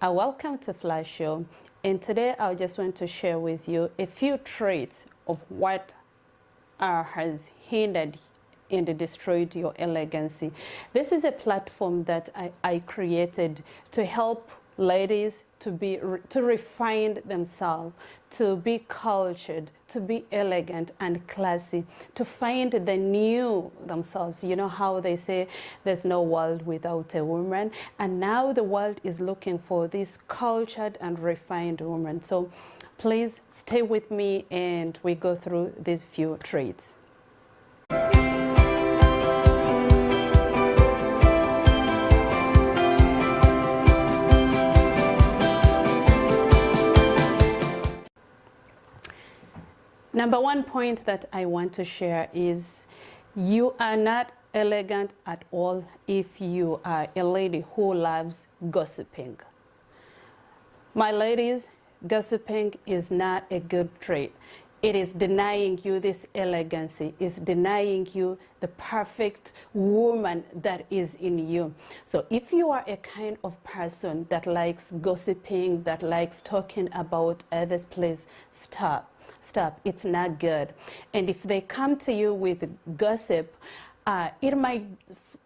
Welcome to FLA Show, and today I just want to share with you a few traits of what has hindered and destroyed your elegancy. This is a platform that I created to help ladies to refine themselves, to be cultured, to be elegant and classy, to find the new themselves. You know how they say there's no world without a woman, and now the world is looking for this cultured and refined woman. So please stay with me and we go through these few traits. Number one point that I want to share is you are not elegant at all if you are a lady who loves gossiping. My ladies, gossiping is not a good trait. It is denying you this elegancy, it's denying you the perfect woman that is in you. So if you are a kind of person that likes gossiping, that likes talking about others, please stop. It's not good. And if they come to you with gossip, it might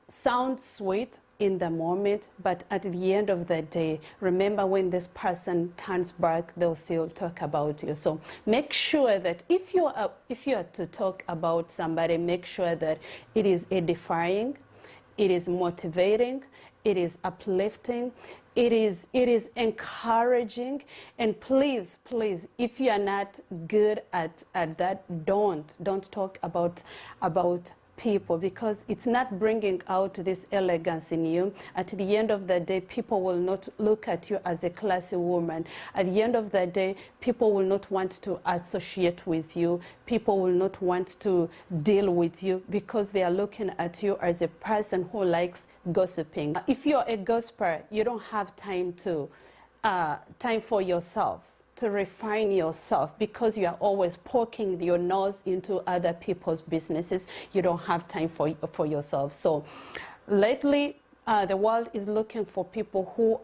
sound sweet in the moment, but at the end of the day, remember, when this person turns back, they'll still talk about you. So make sure that if you are to talk about somebody, make sure that it is edifying, it is motivating, it is uplifting, it is encouraging. And please, if you are not good at that, don't talk about people, because it's not bringing out this elegance in you. At the end of the day, people will not look at you as a classy woman. At the end of the day, people will not want to associate with you. People will not want to deal with you because they are looking at you as a person who likes gossiping. If you're a gossiper, you don't have time for yourself, to refine yourself, because you are always poking your nose into other people's businesses. You don't have time for yourself. So lately, the world is looking for people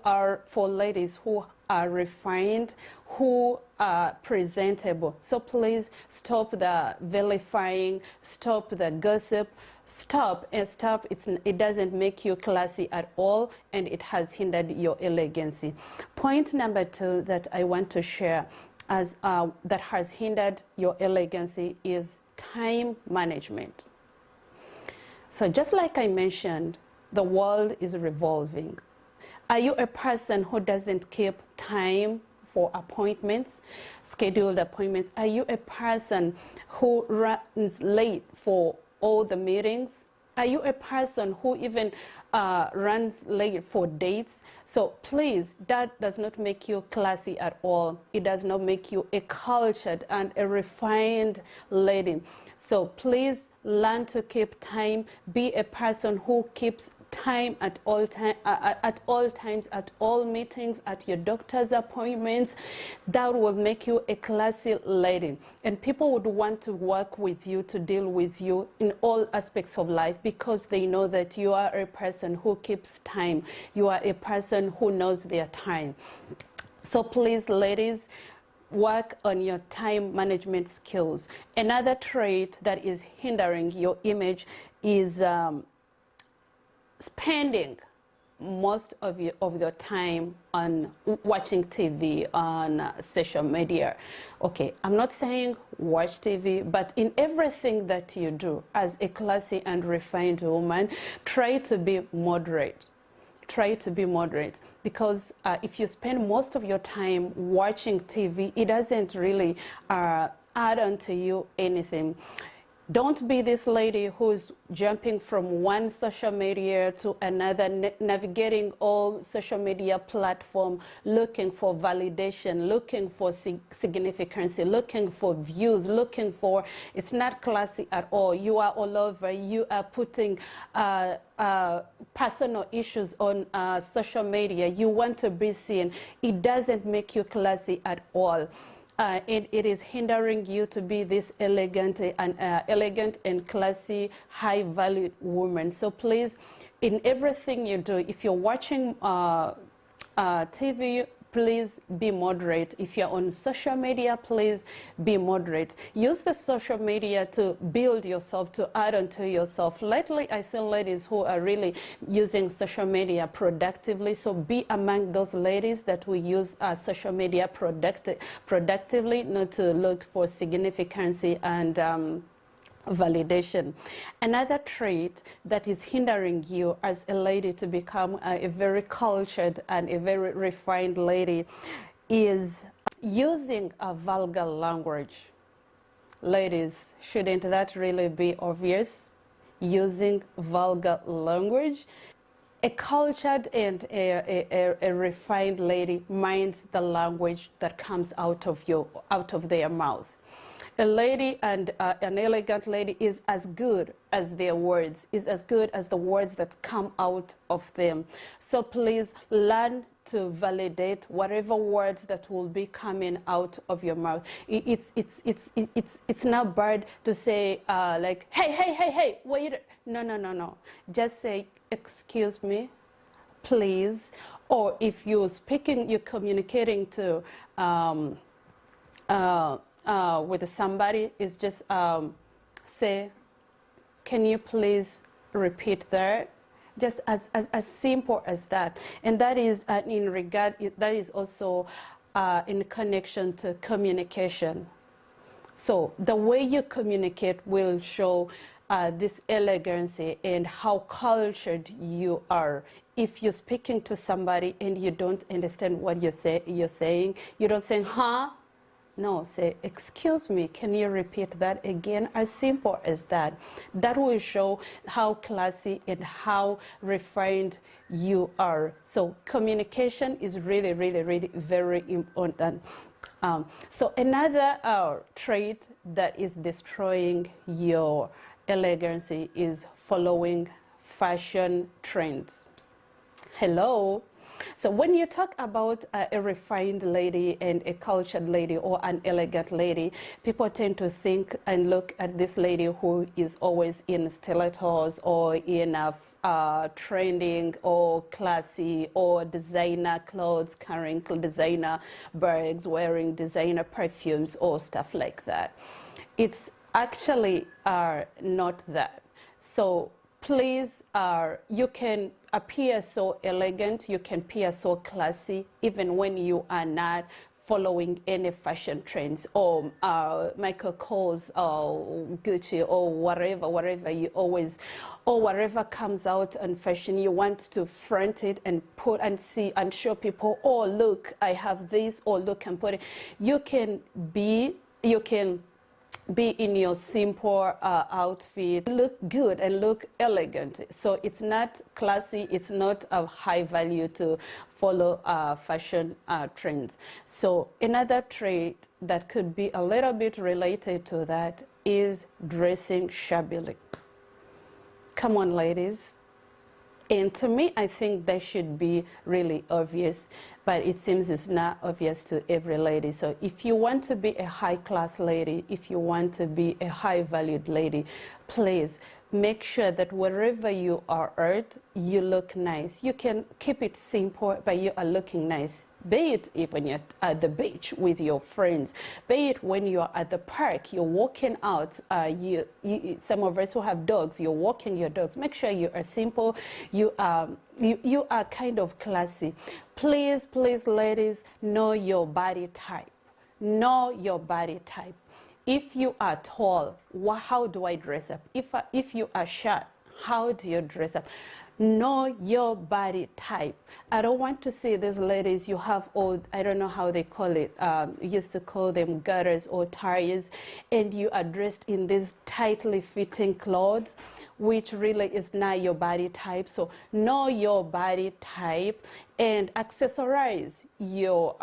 for ladies who are refined, who are presentable. So please stop the vilifying, stop the gossip, stop. It doesn't make you classy at all, and it has hindered your elegancy. Point number two that I want to share that has hindered your elegancy is time management. So just like I mentioned, the world is revolving. Are you a person who doesn't keep time for appointments, scheduled appointments? Are you a person who runs late for all the meetings? Are you a person who even runs late for dates? So please, that does not make you classy at all. It does not make you a cultured and a refined lady. So please learn to keep time. Be a person who keeps time at all times, at all meetings, at your doctor's appointments. That will make you a classy lady, and people would want to work with you, to deal with you in all aspects of life, because they know that you are a person who keeps time. You are a person who knows their time. So please, ladies, work on your time management skills. Another trait that is hindering your image is spending most of your time on watching TV, on social media. Okay, I'm not saying watch TV, but in everything that you do as a classy and refined woman, try to be moderate. Try to be moderate, because if you spend most of your time watching TV, it doesn't really add on to you anything. Don't be this lady who's jumping from one social media to another, navigating all social media platforms, looking for validation, looking for significance, looking for views, it's not classy at all. You are all over. You are putting personal issues on social media. You want to be seen. It doesn't make you classy at all. It is hindering you to be this elegant and classy, high-valued woman. So please, in everything you do, if you're watching TV, please be moderate. If you're on social media, please be moderate. Use the social media to build yourself, to add on to yourself. Lately, I see ladies who are really using social media productively. So be among those ladies that will use social media productively, not to look for significance and validation. Another trait that is hindering you as a lady to become a very cultured and a very refined lady is using a vulgar language. Ladies, shouldn't that really be obvious? Using vulgar language. A cultured and a refined lady minds the language that comes out of their mouth. A lady and an elegant lady is as good as their words, is as good as the words that come out of them. So please learn to validate whatever words that will be coming out of your mouth. It's not bad to say like, hey, wait. No. Just say, excuse me, please. Or if you're speaking, you're communicating to with somebody, is just say, can you please repeat that? Just as simple as that. And that is in regard, that is also in connection to communication. So the way you communicate will show this elegancy and how cultured you are. If you're speaking to somebody and you don't understand what you're saying, you don't say, huh? No, say, excuse me, can you repeat that again? As simple as that. That will show how classy and how refined you are. So communication is really, really, really very important. So another trait that is destroying your elegancy is following fashion trends. Hello. So when you talk about a refined lady and a cultured lady or an elegant lady, people tend to think and look at this lady who is always in stilettos or in trending or classy or designer clothes, carrying designer bags, wearing designer perfumes or stuff like that. It's actually not that. So please, you can appear so elegant, you can appear so classy, even when you are not following any fashion trends or Michael Kors or Gucci or whatever you always, or whatever comes out on fashion, you want to front it and put and see and show people, oh look, I have this, or look and put it. You can be in your simple outfit, look good and look elegant. So it's not classy, it's not of high value to follow fashion trends. So another trait that could be a little bit related to that is dressing shabbily. Come on, ladies. And to me, I think that should be really obvious, but it seems it's not obvious to every lady. So if you want to be a high-class lady, if you want to be a high-valued lady, please make sure that wherever you are at, you look nice. You can keep it simple, but you are looking nice. Be it even you're at the beach with your friends, be it when you're at the park, you're walking out, some of us who have dogs, you're walking your dogs. Make sure you are simple, you are kind of classy. Please, ladies, know your body type. Know your body type. If you are tall, how do I dress up? If you are short, how do you dress up? Know your body type. I don't want to see these ladies, you have all, I don't know how they call it, used to call them girders or ties, and you are dressed in these tightly fitting clothes, which really is not your body type. So know your body type and accessorize your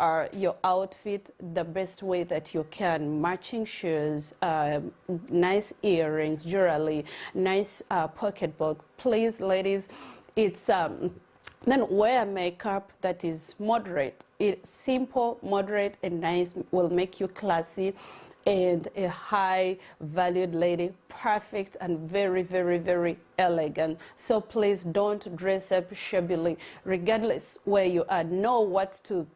outfit the best way that you can. Matching shoes, nice earrings, jewelry, nice pocketbook. Please, ladies, it's then wear makeup that is moderate. It's simple, moderate, and nice, will make you classy. and a high valued lady, perfect and very, very, very elegant. So please don't dress up shabbily. Regardless where you are, know what to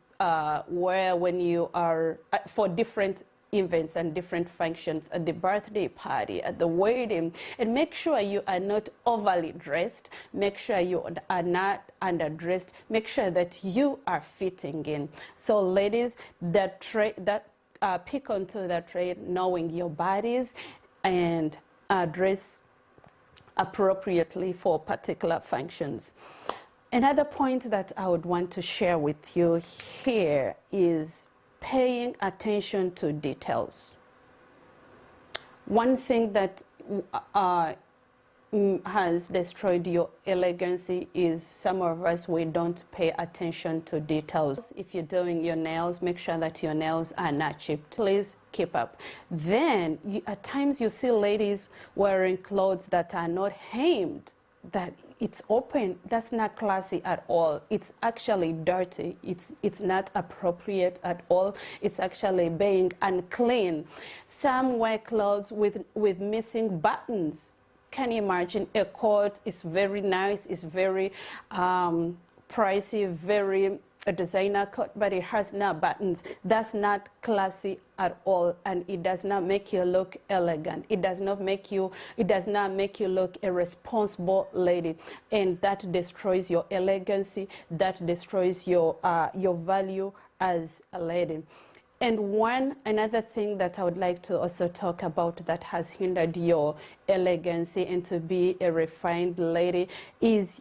wear when you are for different events and different functions, at the birthday party, at the wedding, and make sure you are not overly dressed, make sure you are not underdressed, make sure that you are fitting in. So ladies, pick onto that trait, knowing your bodies, and dress appropriately for particular functions. Another point that I would want to share with you here is paying attention to details. One thing that has destroyed your elegancy is some of us, we don't pay attention to details. If you're doing your nails, make sure that your nails are not chipped. Please keep up. Then at times you see ladies wearing clothes that are not hemmed, that it's open. That's not classy at all. It's actually dirty. It's not appropriate at all. It's actually being unclean. Some wear clothes with missing buttons. Can you imagine? A coat is very nice, it's very pricey, very a designer coat, but it has no buttons. That's not classy at all, and it does not make you look elegant. It does not make you look a responsible lady, and that destroys your elegancy. That destroys your value as a lady. And another thing that I would like to also talk about that has hindered your elegancy and to be a refined lady is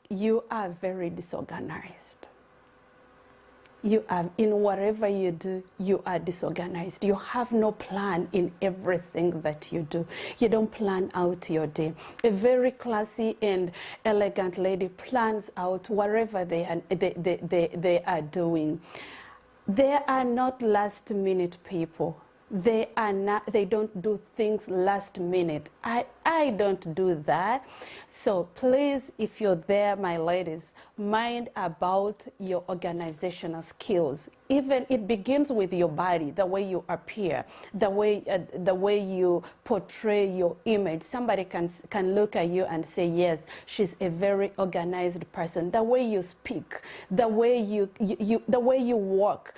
you are very disorganized. You are, in whatever you do, you are disorganized. You have no plan in everything that you do. You don't plan out your day. A very classy and elegant lady plans out whatever they are doing. They are not last minute people. They don't do things last minute. I don't do that. So please, if you're there, my ladies, mind about your organizational skills. Even it begins with your body, the way you appear, the way you portray your image. Somebody can look at you and say, yes, she's a very organized person. The way you speak, the way the way you walk,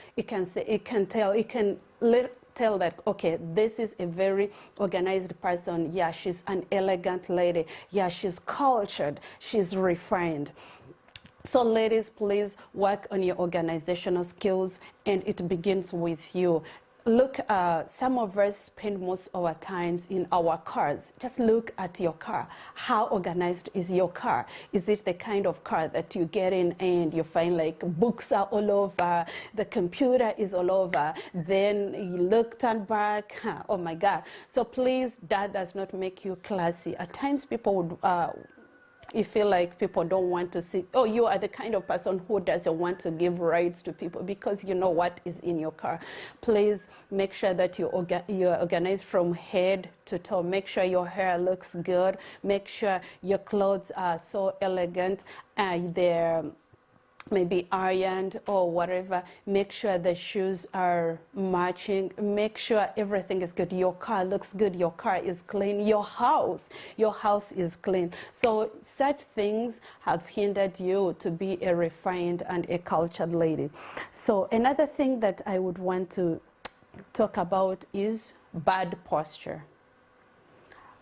tell that, okay, this is a very organized person. Yeah, she's an elegant lady. Yeah, she's cultured. She's refined. So ladies, please work on your organizational skills, and it begins with you. Look, some of us spend most of our times in our cars. Just look at your car. How organized is your car? Is it the kind of car that you get in and you find like books are all over, the computer is all over, then you look, turn back, oh my God. So please, that does not make you classy. At times people would, you feel like people don't want to see, oh, you are the kind of person who doesn't want to give rides to people because you know what is in your car. Please make sure that you're organized from head to toe. Make sure your hair looks good. Make sure your clothes are so elegant and they're maybe ironed or whatever. Make sure the shoes are matching. Make sure everything is good. Your car looks good. Your car is clean. Your house is clean. So such things have hindered you to be a refined and a cultured lady. So another thing that I would want to talk about is bad posture.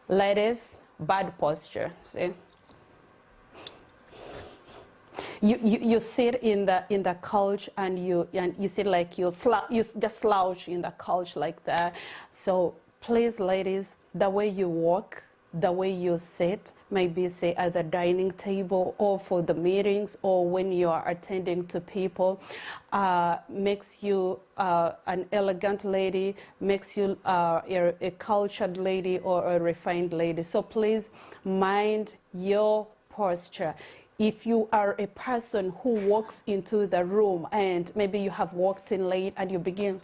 Ladies, bad posture. See? You sit in the couch and you sit like you just slouch in the couch like that. So please, ladies, the way you walk, the way you sit, maybe say at the dining table or for the meetings or when you are attending to people, makes you an elegant lady, makes you a cultured lady or a refined lady. So please mind your posture. If you are a person who walks into the room and maybe you have walked in late and you begin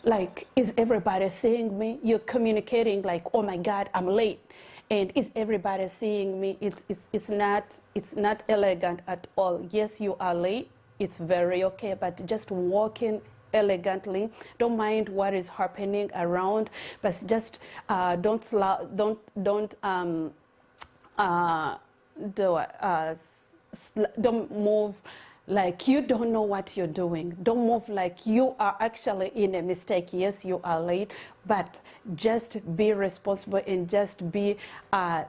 like, is everybody seeing me? You're communicating like, oh my God, I'm late. And is everybody seeing me? It's not elegant at all. Yes, you are late. It's very okay, but just walking elegantly. Don't mind what is happening around, but just don't move like you don't know what you're doing. Don't move like you are actually in a mistake. Yes, you are late, but just be responsible and just be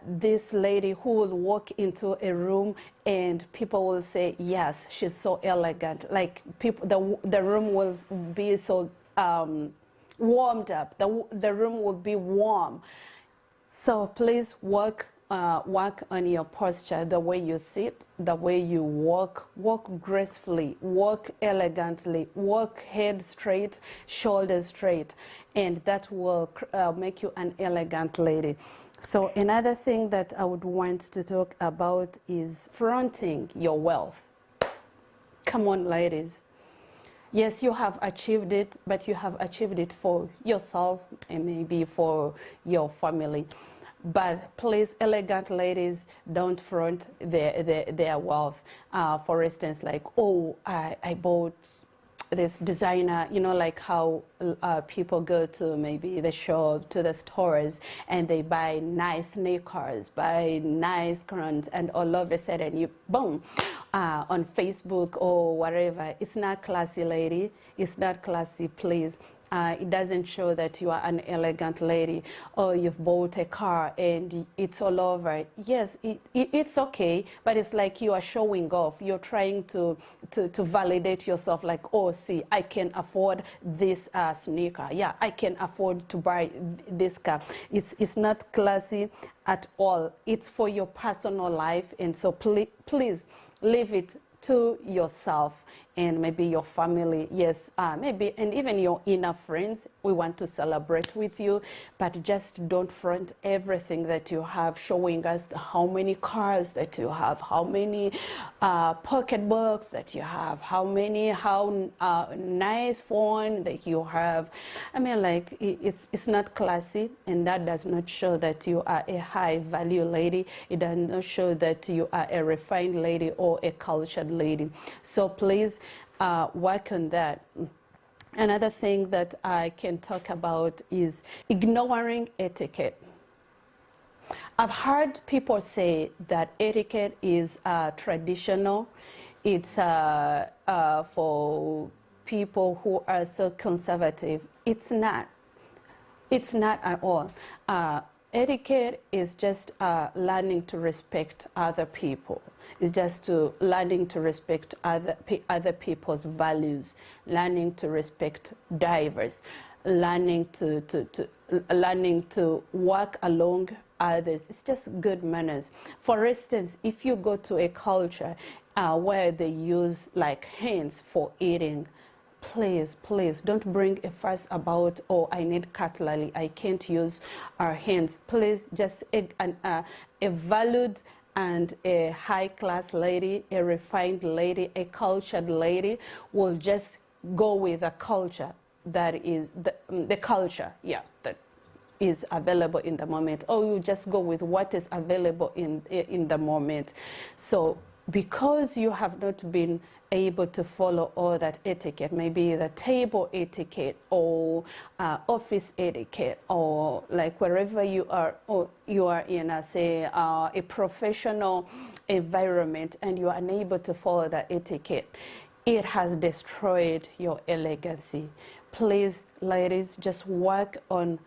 this lady who will walk into a room and people will say, yes, she's so elegant. Like people, the room will be so warmed up. The room will be warm. So please work on your posture, the way you sit, the way you walk. Walk gracefully, walk elegantly, walk head straight, shoulders straight, and that will make you an elegant lady. So another thing that I would want to talk about is flaunting your wealth. Come on, ladies. Yes, you have achieved it, but you have achieved it for yourself and maybe for your family. But please, elegant ladies, don't flaunt their wealth. For instance, like, oh, I bought this designer, you know, like how people go to maybe the shop, to the stores, and they buy nice sneakers, buy nice crowns, and all of a sudden you, boom, on Facebook or whatever. It's not classy, lady. It's not classy, please. It doesn't show that you are an elegant lady, or you've bought a car and it's all over. Yes, it's okay, but it's like you are showing off. You're trying to validate yourself, like, oh, see, I can afford this sneaker. Yeah, I can afford to buy this car. It's not classy at all. It's for your personal life, and so please leave it to yourself and maybe your family. Yes, maybe, and even your inner friends. We want to celebrate with you, but just don't front everything that you have, showing us how many cars that you have, how many pocketbooks that you have, how nice phone that you have. I mean, like, it's not classy, and that does not show that you are a high value lady. It does not show that you are a refined lady or a cultured lady. So please work on that. Another thing that I can talk about is ignoring etiquette. I've heard people say that etiquette is traditional. It's for people who are so conservative. It's not. It's not at all. Etiquette is just learning to respect other people. It's just learning to respect other people's values, learning to respect diverse, learning to work along others. It's just good manners. For instance, if you go to a culture where they use like hands for eating, please don't bring a fuss about, oh, I need cutlery, I can't use our hands. Please, just a valued and a high-class lady, a refined lady, a cultured lady will just go with a culture that is the culture, yeah, that is available in the moment. Or you just go with what is available in the moment. So because you have not been able to follow all that etiquette, maybe the table etiquette or office etiquette, or like wherever you are, or you are in a professional environment and you are unable to follow that etiquette, it has destroyed your elegancy. Please, ladies, just work on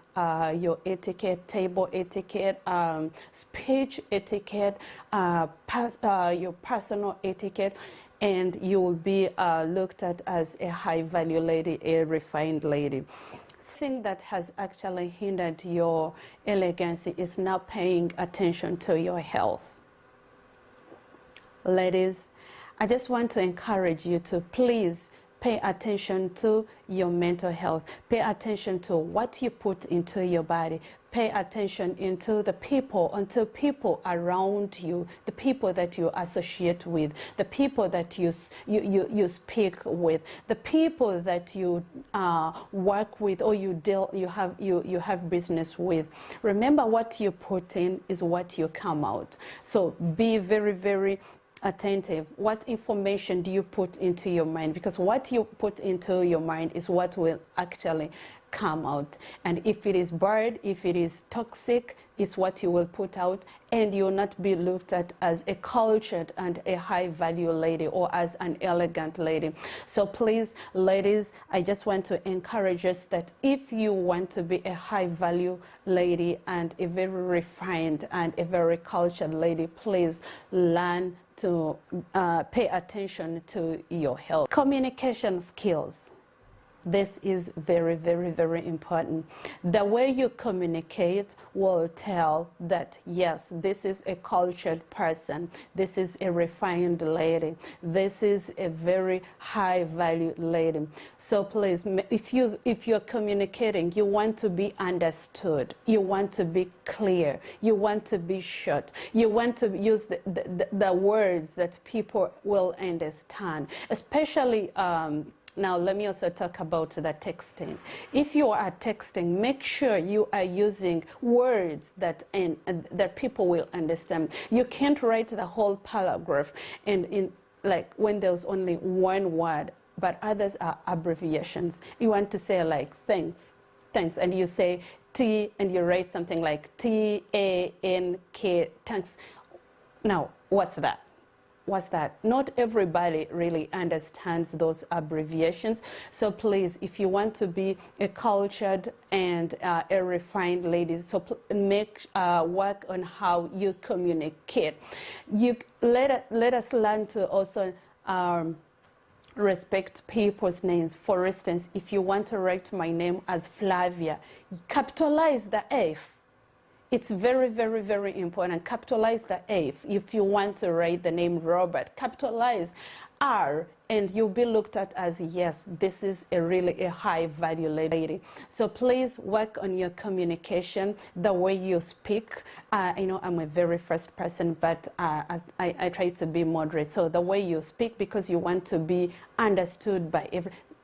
your etiquette, table etiquette, speech etiquette, your personal etiquette, and you will be looked at as a high-value lady, a refined lady. Something that has actually hindered your elegancy is not paying attention to your health. Ladies, I just want to encourage you to please pay attention to your mental health. Pay attention to what you put into your body. Pay attention into the people around you, the people that you associate with, the people that you speak with, the people that you work with, or you have business with. Remember, what you put in is what you come out. So be very, very attentive. What information do you put into your mind? Because what you put into your mind is what will actually come out. And if it is bad, if it is toxic, it's what you will put out, and you'll not be looked at as a cultured and a high value lady or as an elegant lady. So please, ladies, I just want to encourage us that if you want to be a high value lady and a very refined and a very cultured lady, please learn to pay attention to your health. Communication skills. This is very, very, very important. The way you communicate will tell that, yes, this is a cultured person. This is a refined lady. This is a very high value lady. So please, if you're communicating, you want to be understood. You want to be clear. You want to be short. You want to use the words that people will understand, especially now, let me also talk about the texting. If you are texting, make sure you are using words that that people will understand. You can't write the whole paragraph and like when there's only one word, but others are abbreviations. You want to say like thanks, and you say T, and you write something like TANK, thanks. Now, what's that? What's that? Not everybody really understands those abbreviations. So please, if you want to be a cultured and a refined lady, so make work on how you communicate. Let us learn to also respect people's names. For instance, if you want to write my name as Flavia, capitalize the F. It's very, very, very important. Capitalize the F. If you want to write the name Robert, capitalize R, and you'll be looked at as, yes, this is really a high value lady. So please work on your communication, the way you speak. You know, I'm a very first person, but I try to be moderate. So the way you speak, because you want to be understood by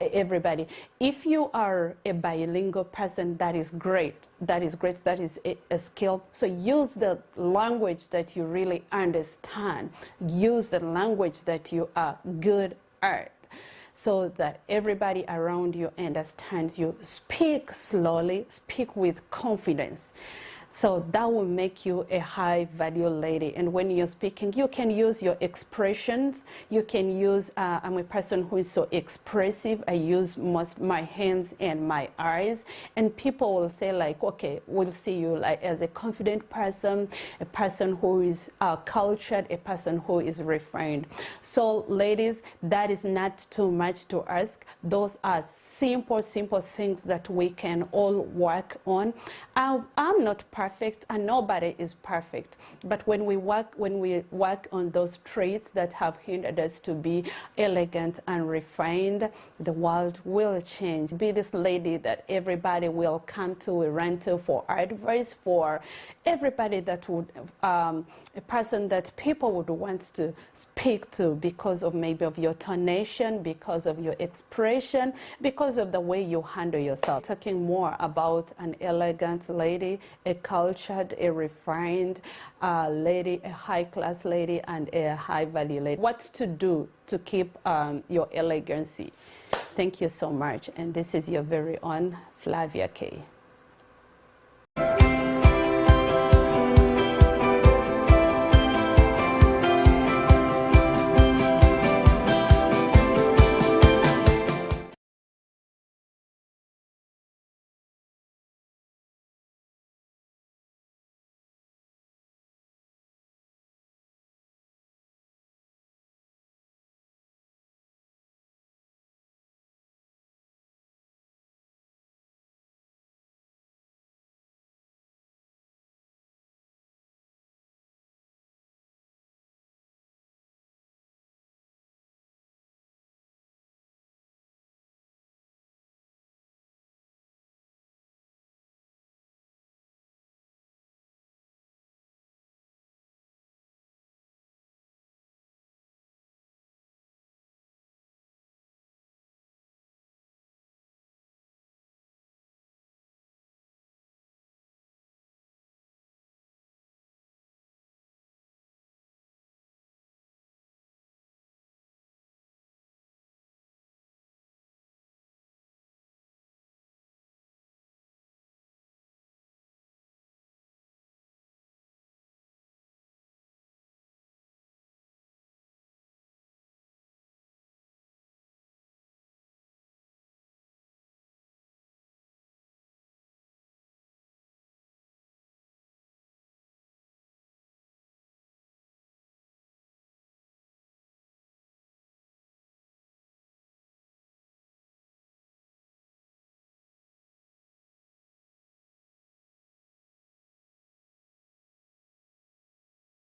everybody. If you are a bilingual person, that is great. That is great. That is a skill. So use the language that you really understand. Use the language that you are good at, so that everybody around you understands you. Speak slowly, speak with confidence. So that will make you a high value lady. And when you're speaking, you can use your expressions. You can use, I'm a person who is so expressive. I use most my hands and my eyes. And people will say like, okay, we'll see you like as a confident person, a person who is cultured, a person who is refined. So ladies, that is not too much to ask. Those are simple things that we can all work on. I'm not perfect, and nobody is perfect. But when we work on those traits that have hindered us to be elegant and refined, the world will change. Be this lady that everybody will come to, run to for advice, for everybody that would, a person that people would want to speak to because of maybe of your tonation, because of your expression, because of the way you handle yourself. Talking more about an elegant lady, a cultured, a refined lady, a high-class lady, and a high-value lady. What to do to keep your elegancy. Thank you so much. And this is your very own Flavia K.